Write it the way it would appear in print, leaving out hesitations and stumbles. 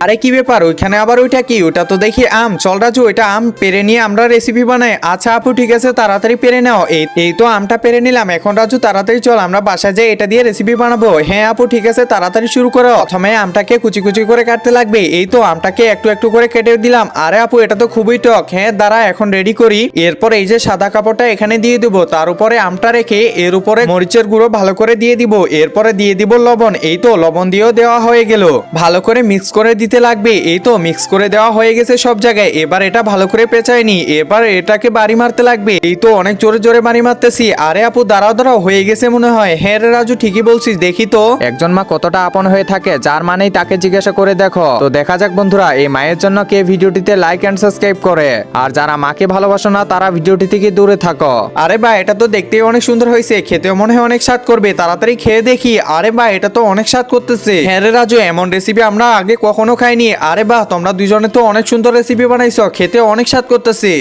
আরে কি ব্যাপার, ওইখানে আবার ওইটা কি? ওটা তো দেখি আম। চল রাজু, ওইটা আম পেরে নিয়ে আমরা রেসিপি বানাই। আচ্ছা আপু ঠিক আছে, তাড়াতাড়ি পেরে নাও। এই তো আমটা পেরে নিলাম। এখন রাজু তাড়াতাড়ি চল, আমরা বাসায় যাই এটা দিয়ে রেসিপি বানাবো। হ্যাঁ আপু ঠিক আছে, তাড়াতাড়ি শুরু করো। প্রথমে আমটাকে কুচি কুচি করে কাটতে লাগবে। এই তো আমটাকে একটু একটু করে কেটে দিলাম। আরে আপু এটা তো খুবই টক। হ্যাঁ দাঁড়া, এখন রেডি করি। এরপর এই যে সাদা কাপড়টা এখানে দিয়ে দিব, তার উপরে আমটা রেখে এর উপরে মরিচের গুঁড়ো ভালো করে দিয়ে দিব। এরপরে দিয়ে দিব লবণ। এই তো লবণ দিয়েও দেওয়া হয়ে গেল। ভালো করে মিক্স করে দিতে লাগবে। এই তো মিক্স করে দেওয়া হয়ে গেছে সব জায়গায়। এবার এটা ভালো করে পেঁচায় নি। এবার এটাকে বাড়ি মারতে লাগবে। এই তো অনেক জোরে জোরে বাড়ি মারতেছি। আরে আপু দাঁড়াও দাঁড়াও, হয়ে গেছে মনে হয়। হ্যাঁ রে রাজু ঠিকই বলছিস, দেখি তো একজন মা কতটা আপন হয়ে থাকে, যার মানেই তাকে জিজ্ঞাসা করে দেখো। তো দেখা যাক বন্ধুরা, এই মায়ের জন্য কে ভিডিওটিতে লাইক এন্ড সাবস্ক্রাইব করে। আর যারা মাকে ভালোবাসো না তারা ভিডিওটি থেকে দূরে থাকো। আরে বা এটা তো দেখতেই অনেক সুন্দর হয়েছে, খেতেও মনে হয় অনেক স্বাদ করবে। তাড়াতাড়ি খেয়ে দেখি। আরে বা এটা তো অনেক স্বাদ করতেছে। হ্যাঁ রে রাজু, এমন রেসিপি আমরা আগে কখনো খাইনি। আরে বাহ, তোমরা দুজনে তো অনেক সুন্দর রেসিপি বানাইছো, খেতে অনেক স্বাদ করতেছে।